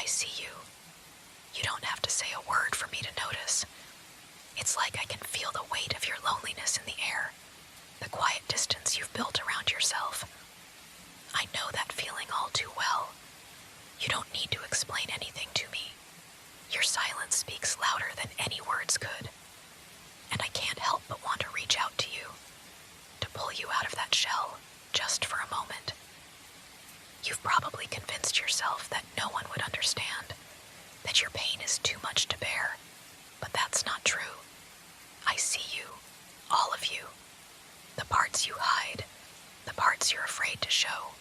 see you. You don't have to say a word for me to notice. It's like I can feel the weight of your loneliness in the air, the quiet distance you've built around yourself. I know that feeling all too well. You don't need to explain anything to me. Your silence speaks louder than any words could. And I can't help but want to reach out to you, to pull you out of that shell, just for a moment. You've probably convinced yourself that no one would understand, that your pain is too much to bear, but that's not true. I see you, all of you, the parts you hide, the parts you're afraid to show.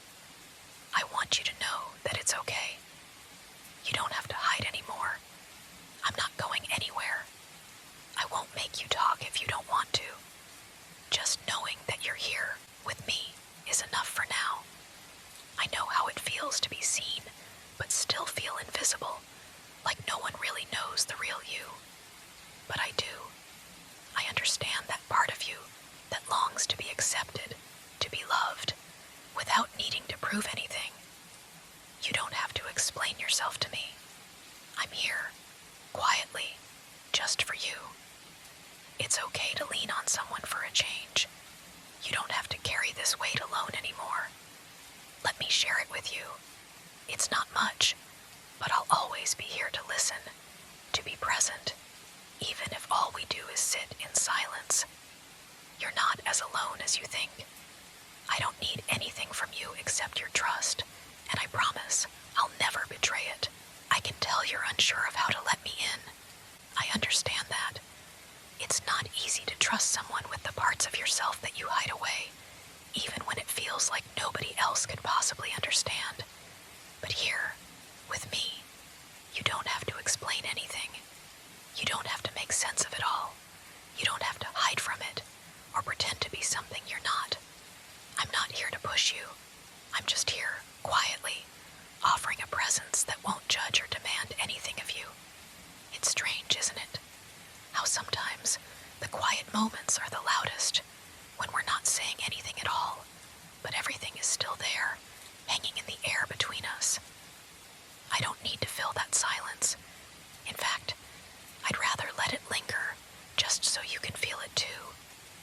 I want you to know that it's okay. You don't have to hide anymore. I'm not going anywhere. I won't make you talk if you don't want to. Just knowing that you're here with me is enough for now. I know how it feels to be seen, but still feel invisible, like no one really knows the real you. But I do. I understand that part of you that longs to be accepted, to be loved, without needing to prove anything. You don't have to explain yourself to me. I'm here, quietly, just for you. It's okay to lean on someone for a change. You don't have to carry this weight alone anymore. Let me share it with you. It's not much, but I'll always be here to listen, to be present, even if all we do is sit in silence. You're not as alone as you think. I don't need anything from you except your trust, and I promise I'll never betray it. I can tell you're unsure of how to let me in. I understand that. It's not easy to trust someone with the parts of yourself that you hide away, even when it feels like nobody else could possibly understand. But here, with me, you don't have to explain anything. You don't have to make sense of it all. You don't have to hide from it, or pretend to be something you're not. I'm not here to push you. I'm just here, quietly, offering a presence that won't judge or demand anything of you. It's strange, isn't it? How sometimes the quiet moments are the loudest, when we're not saying anything at all, but everything is still there, hanging in the air between us. I don't need to fill that silence. In fact, I'd rather let it linger, just so you can feel it too.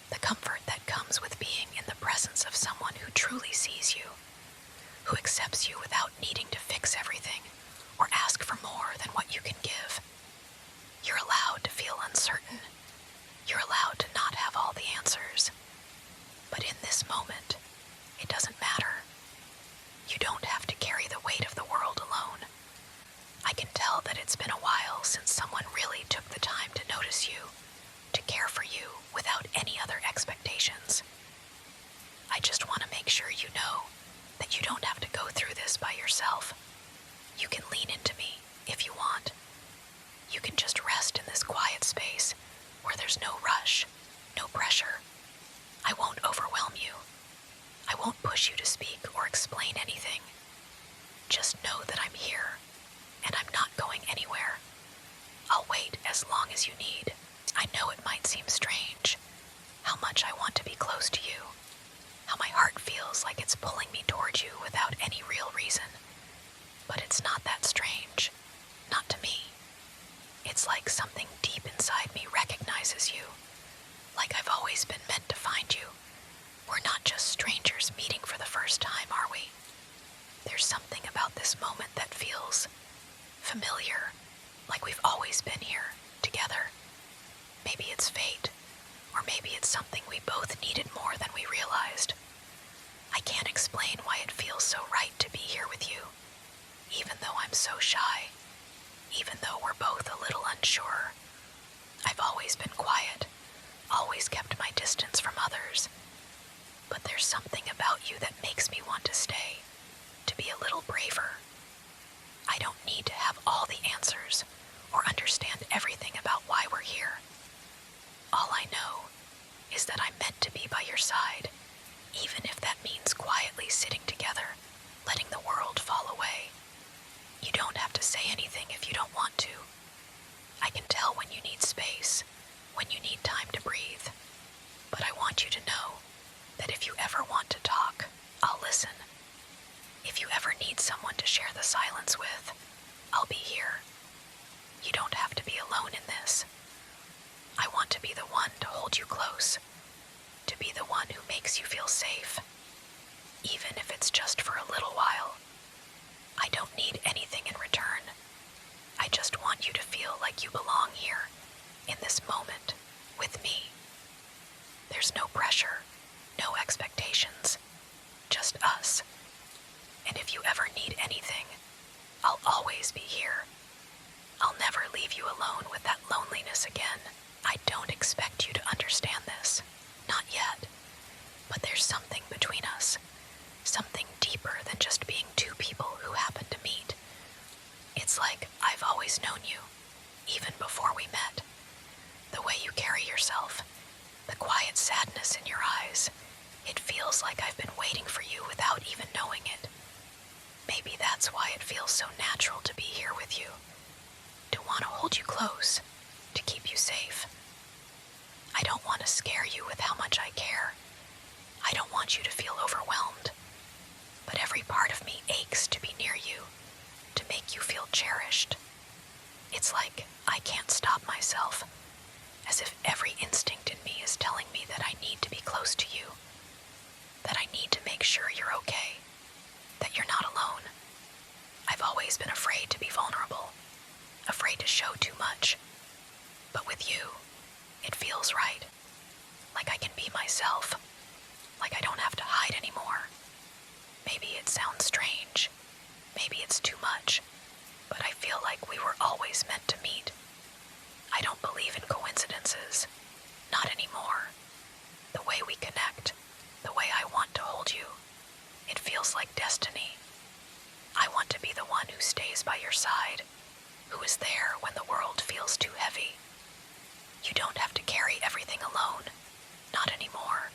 The comfort that comes with being in the presence of someone who truly sees you, who accepts you without needing to fix everything or ask for more than what you can give. You're allowed to feel uncertain. You're allowed to not have all the answers. But in this moment, it doesn't matter. You don't have to carry the weight of the world alone. I can tell that it's been a while since someone really took the time to notice you, to care for you without any other expectations. I just want to make sure you know that you don't have to go through this by yourself. You can lean into me if you want. You can just rest in this quiet space where there's no rush, no pressure. I won't overwhelm you. I won't push you to speak or explain anything. Just know that I'm here, and I'm not going anywhere. I'll wait as long as you need. I know it might seem strange, how much I want to be close to you, how my heart feels like it's pulling me toward you without any real reason. But it's not that strange, not to me. It's like something deep inside me recognizes you, like I've always been meant to find you. We're not just strangers meeting for the first time, are we? There's something about this moment that feels familiar, like we've always been here, together. Maybe it's fate, or maybe it's something we both needed more than we realized. I can't explain why it feels so right to be here with you, even though I'm so shy, even though we're both a little unsure. I've always been quiet, always kept my distance from others. But there's something about you that makes me want to stay, to be a little braver. I don't need to have all the answers or understand everything about why we're here. All I know is that I'm meant to be by your side, even if that means quietly sitting together, letting the world fall away. You don't have to say anything if you don't want to. I can tell when you need space, when you need time to breathe. But I want you to know that if you ever want to talk, I'll listen. If you ever need someone to share the silence with, I'll be here. You don't have to be alone in this. I want to be the one to hold you close, to be the one who makes you feel safe, even if it's just for a little while. I don't need anything in return. I just want you to feel like you belong here, in this moment, with me. There's no pressure, no expectations, just us. And if you ever need anything, I'll always be here. I'll never leave you alone with that loneliness again. I don't expect you to understand this, not yet. But there's something between us, something deeper than just being two people who happen to meet. It's like I've always known you, even before we met. The way you carry yourself, the quiet sadness in your eyes, it feels like I've been waiting for you without even knowing it. Maybe that's why it feels so natural to be here with you, to want to hold you close, to keep you safe. I don't want to scare you with how much I care. I don't want you to feel overwhelmed. But every part of me aches to be near you, to make you feel cherished. It's like I can't stop myself, as if every instinct in me is telling me that I need to be close to you, that I need to make sure you're okay, that you're not alone. I've always been afraid to be vulnerable, afraid to show too much. But with you, it feels right, like I can be myself, like I don't have to hide anymore. Maybe it sounds strange, maybe it's too much, but I feel like we were always meant to meet. I don't believe in coincidences, not anymore. The way we connect, the way I want to hold you, it feels like destiny. I want to be the one who stays by your side, who is there when the world feels too heavy. You don't have to carry everything alone, not anymore.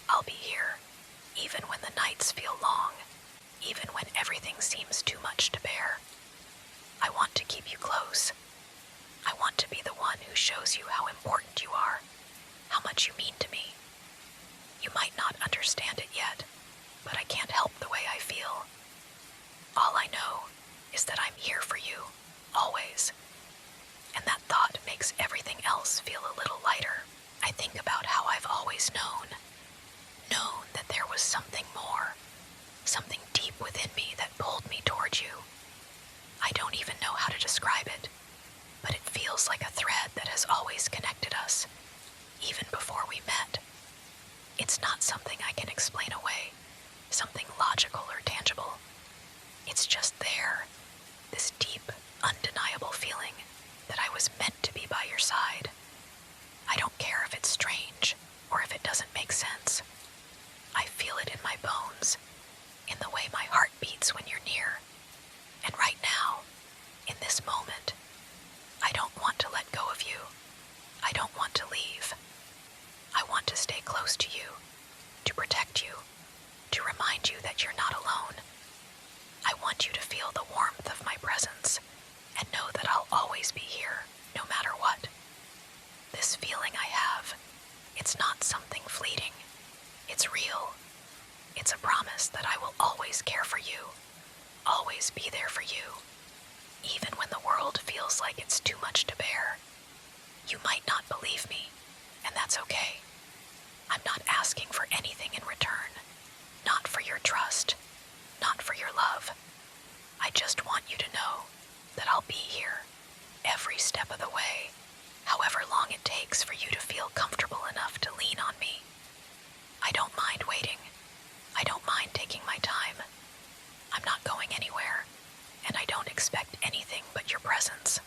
I'll be here, even when the nights feel long, even when everything seems too much to bear. I want to keep you close. I want to be the one who shows you how important you are, how much you mean to me. You might not understand it yet, but I can't help the way I feel. All I know is that I'm here for you, always. And that thought makes everything else feel a little lighter. I think about how I've always known that there was something more, something deep within me that pulled me toward you. I don't even know how to describe it, but it feels like a thread that has always connected us, even before we met. It's not something I can explain away, something logical or tangible. It's just there, this deep, undeniable feeling that I was meant to be by your side. I don't care if it's strange or if it doesn't make sense. I feel it in my bones, in the way my heart beats when you're near. And right now, in this moment, I don't want to let go of you. I don't want to leave. I want to stay close to you, to protect you, to remind you that you're not alone. I want you to feel the warmth of my presence and know that I'll always be here, no matter what. This feeling I have, it's not something fleeting. It's real. It's a promise that I will always care for you, always be there for you, even when the world feels like it's too much to bear. You might not believe me, and that's okay. I'm not asking for anything in return, not for your trust, not for your love. I just want you to know that I'll be here, every step of the way, however long it takes for you to feel comfortable enough to lean on me. I don't mind waiting. I don't mind taking my time. I'm not going anywhere, and I don't expect anything but your presence.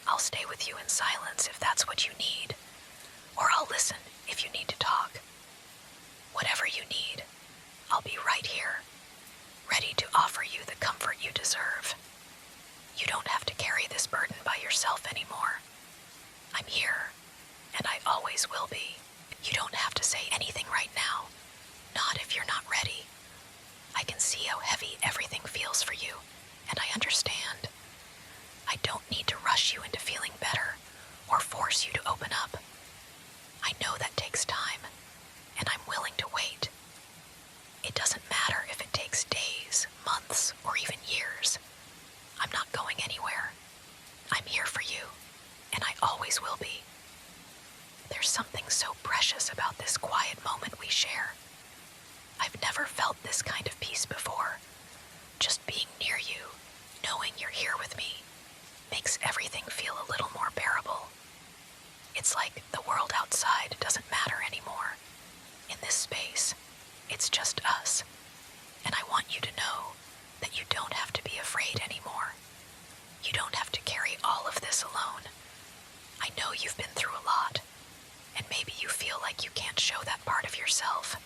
I'll stay with you in silence if that's what you need, or I'll listen if you need to talk. Whatever you need, I'll be right here, ready to offer you the comfort you deserve. You don't have to carry this burden by yourself anymore. I'm here, and I always will be. You don't have to say anything right now, not if you're not ready. I can see how heavy everything feels for you, and I understand. I don't need to rush you into feeling better or force you to open up. I know that takes time, and I'm willing to wait. It doesn't matter if it takes days, months, or even years. I'm not going anywhere. I'm here for you, and I always will be. There's something so precious about this quiet moment we share. I've never felt this kind of peace before. Just being near you, knowing you're here with me, makes everything feel a little more bearable. It's like the world outside doesn't matter anymore. In this space, it's just us. And I want you to know that you don't have to be afraid anymore. You don't have to carry all of this alone. I know you've been through a lot, and maybe you feel like you can't show that part of yourself.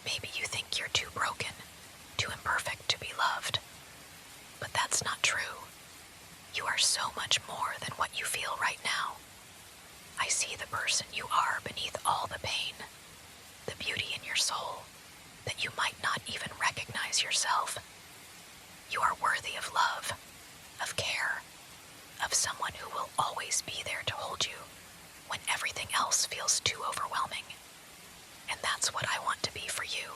Maybe you think you're too broken, too imperfect to be loved. But that's not true. You are so much more than what you feel right now. I see the person you are beneath all the pain, the beauty in your soul, that you might not even recognize yourself. You are worthy of love, of care, of someone who will always be there to hold you when everything else feels too overwhelming. And that's what I want to be for you.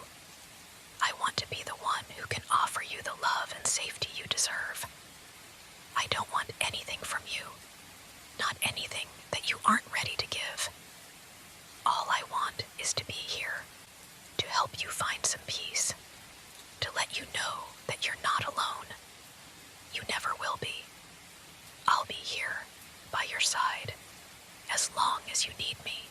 I want to be the one who can offer you the love and safety you deserve. I don't want anything from you, not anything that you aren't ready to give. All I want is to be here, to help you find some peace, to let you know that you're not alone. You never will be. I'll be here, by your side, as long as you need me.